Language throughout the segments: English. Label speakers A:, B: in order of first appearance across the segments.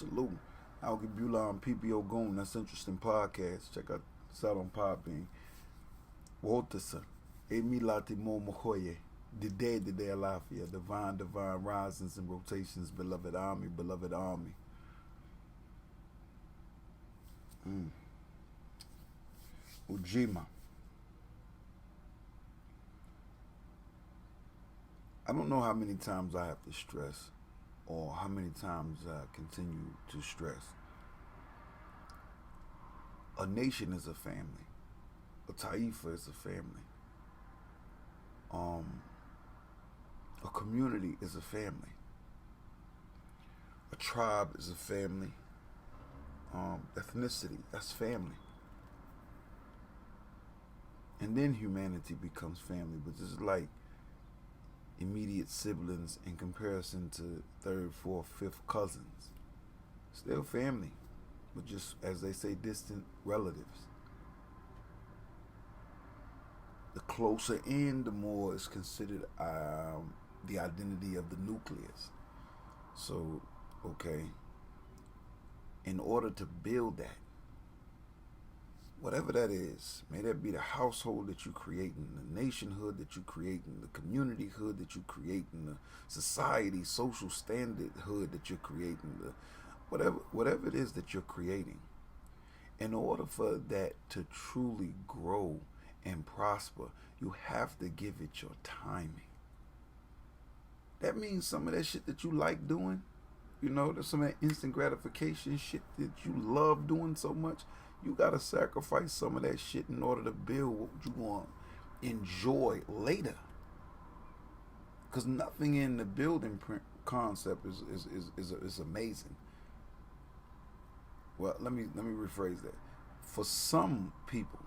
A: Salute. Algie Beulah and PPO Goon. That's interesting podcast. Check out this out on Podbean. Walterson. Emi Lati Mo Mokoye. The dead, Alafia. Divine risings and rotations. Beloved army, beloved army. Ujima. I don't know how many times I have to stress or how many times I continue to stress. A nation is a family. A taifa is a family. A community is a family. A tribe is a family. Ethnicity, that's family. And then humanity becomes family, but this is like immediate siblings in comparison to third, fourth, fifth cousins. Still family, but just, as they say, distant relatives. The closer in, the more is considered the identity of the nucleus. So, okay, in order to build that, whatever that is, may that be the household that you create, in the nationhood that you create, in the communityhood that you create, in the society, social standardhood that you're creating, the whatever it is that you're creating, in order for that to truly grow and prosper, you have to give it your timing. That means some of that shit that you like doing, there's some of that instant gratification shit that you love doing so much, you gotta sacrifice some of that shit in order to build what you want to enjoy later. Because nothing in the building concept is amazing. Well, let me rephrase that. For some people,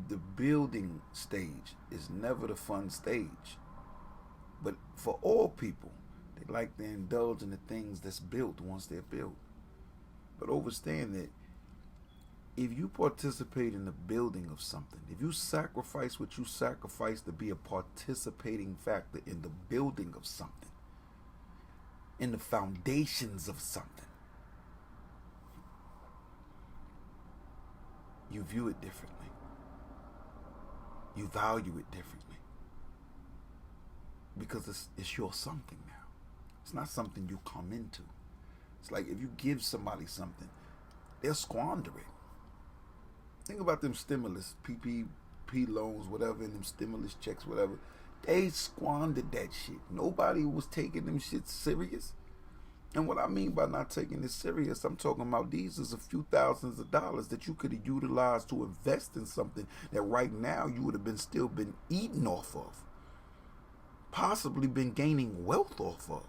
A: the building stage is never the fun stage. But for all people, they like to indulge in the things that's built once they're built. But understand that if you participate in the building of something, if you sacrifice what you sacrifice to be a participating factor in the building of something, in the foundations of something, you view it differently. You value it differently. Because it's your something now. It's not something you come into. It's like if you give somebody something, they'll squander it. Think about them stimulus, PPP loans, whatever, and them stimulus checks, whatever. They squandered that shit. Nobody was taking them shit serious. And what I mean by not taking it serious, I'm talking about these is a few thousands of dollars that you could have utilized to invest in something that right now you would have still been eating off of. Possibly been gaining wealth off of.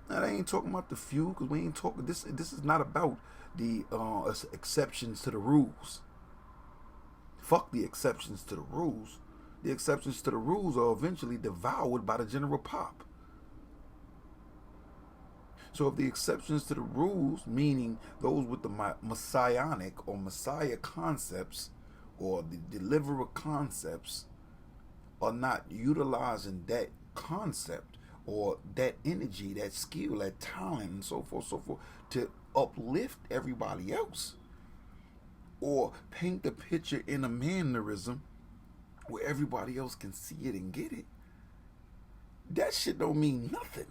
A: Now, they ain't talking about the few, because we ain't talking, this is not about the exceptions to the rules. Fuck the exceptions to the rules. The exceptions to the rules are eventually devoured by the general pop. So if the exceptions to the rules, meaning those with the messianic or messiah concepts or the deliverer concepts, are not utilizing that concept or that energy, that skill, that talent, and so forth, to uplift everybody else, or paint the picture in a mannerism where everybody else can see it and get it, that shit don't mean nothing.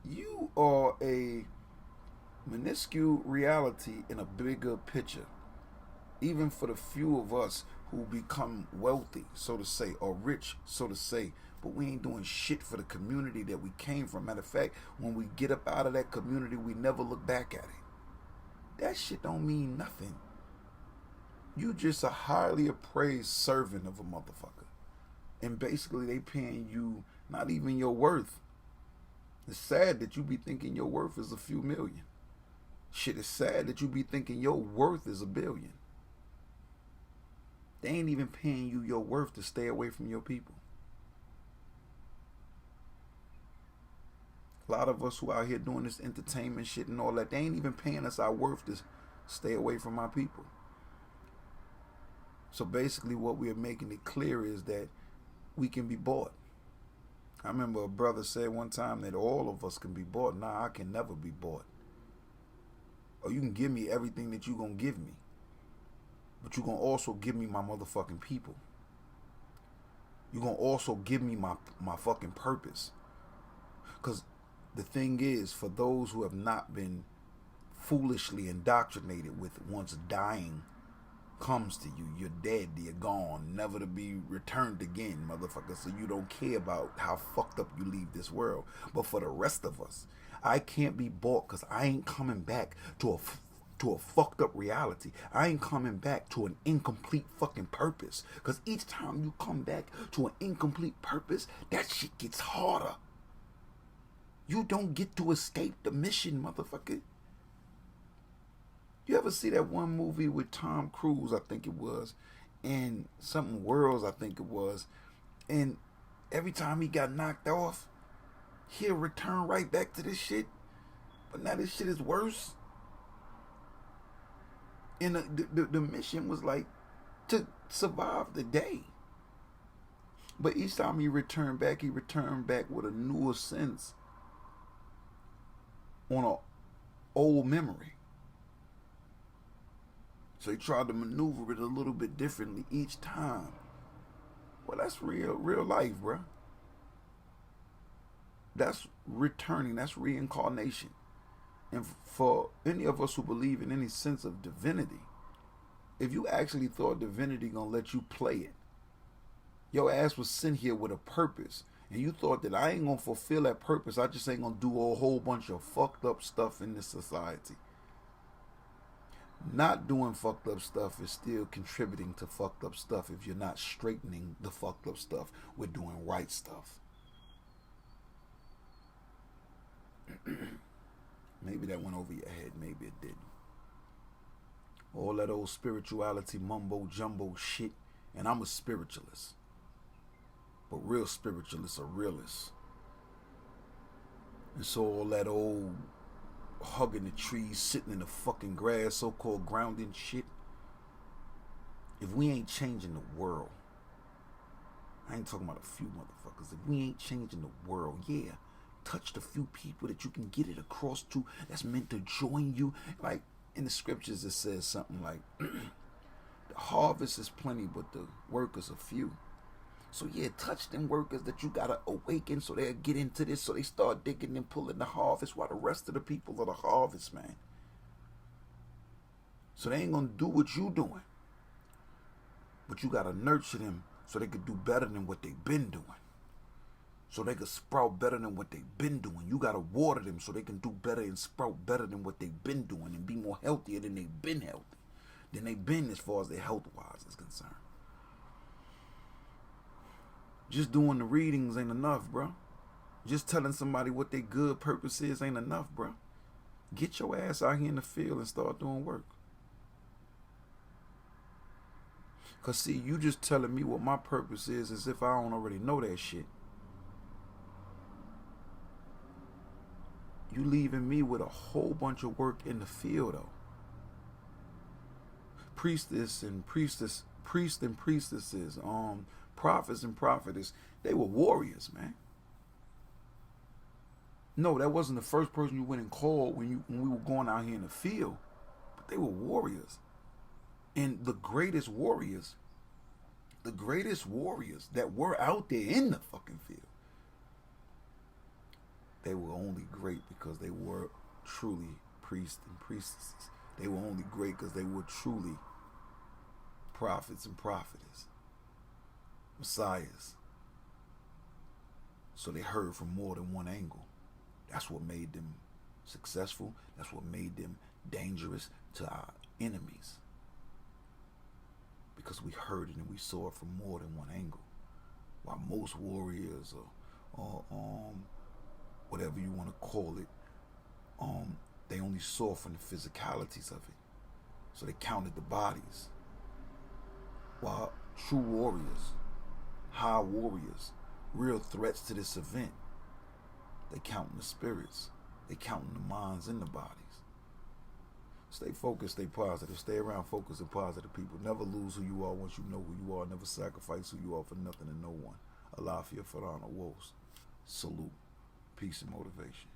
A: You are a minuscule reality in a bigger picture. Even for the few of us who become wealthy, so to say, or rich, so to say, but we ain't doing shit for the community that we came from. Matter of fact, when we get up out of that community, we never look back at it. That shit don't mean nothing. You just a highly appraised servant of a motherfucker. And basically they paying you not even your worth. It's sad that you be thinking your worth is a few million. Shit, it's sad that you be thinking your worth is $1 billion. They ain't even paying you your worth to stay away from your people. A lot of us who out here doing this entertainment shit and all that, they ain't even paying us our worth to stay away from our people. So basically what we are making it clear is that we can be bought. I remember a brother said one time that all of us can be bought. Nah, I can never be bought. Or you can give me everything that you gonna give me, but you gonna also give me my motherfucking people. You gonna also give me my fucking purpose. Because the thing is, for those who have not been foolishly indoctrinated with once dying comes to you, you're dead, you're gone, never to be returned again, motherfucker. So you don't care about how fucked up you leave this world. But for the rest of us, I can't be bought because I ain't coming back to a fucked up reality. I ain't coming back to an incomplete fucking purpose. Because each time you come back to an incomplete purpose, that shit gets harder. You don't get to escape the mission, motherfucker. You ever see that one movie with Tom Cruise, I think it was, and something Worlds, I think it was, and every time he got knocked off, he'll return right back to this shit, but now this shit is worse. And the mission was like to survive the day. But each time he returned back with a newer sense on an old memory. So he tried to maneuver it a little bit differently each time. Well, that's real life, bro. That's returning. That's reincarnation. And for any of us who believe in any sense of divinity, if you actually thought divinity gonna let you play it, your ass was sent here with a purpose, and you thought that I ain't gonna fulfill that purpose, I just ain't gonna do a whole bunch of fucked up stuff in this society. Not doing fucked up stuff is still contributing to fucked up stuff if you're not straightening the fucked up stuff with doing right stuff. Maybe that went over your head, maybe it didn't. All that old spirituality mumbo jumbo shit, and I'm a spiritualist. But real spiritualists are realists. And so all that old hugging the trees, sitting in the fucking grass, so-called grounding shit, if we ain't changing the world, I ain't talking about a few motherfuckers, if we ain't changing the world, yeah, touch the few people that you can get it across to that's meant to join you. Like in the scriptures it says something like the harvest is plenty but the workers are few. So yeah, touch them workers that you gotta awaken so they'll get into this, so they start digging and pulling the harvest while the rest of the people are the harvest, man. So they ain't gonna do what you doing, but you gotta nurture them so they could do better than what they've been doing, so they could sprout better than what they've been doing. You gotta water them so they can do better and sprout better than what they've been doing and be more healthier than they've been healthy, than they've been as far as their health wise is concerned. Just doing the readings ain't enough, bro. Just telling somebody what their good purpose is ain't enough, bro. Get your ass out here in the field and start doing work. Because, see, you just telling me what my purpose is as if I don't already know that shit. You leaving me with a whole bunch of work in the field, though. Priests and priestesses, prophets and prophetess, they were warriors, man. No, that wasn't the first person you went and called when we were going out here in the field, but they were warriors. And the greatest warriors that were out there in the fucking field, they were only great because they were truly priests and priestesses. They were only great because they were truly prophets and prophetess, messiahs. So they heard from more than one angle. That's what made them successful. That's what made them dangerous to our enemies. Because we heard it and we saw it from more than one angle. While most warriors or whatever you want to call it, they only saw from the physicalities of it. So they counted the bodies. While true warriors, high warriors, real threats to this event, they counting the spirits. They counting the minds and the bodies. Stay focused, stay positive. Stay around focused and positive people. Never lose who you are once you know who you are. Never sacrifice who you are for nothing and no one. Allah for your Farana woes. Salute. Peace and motivation.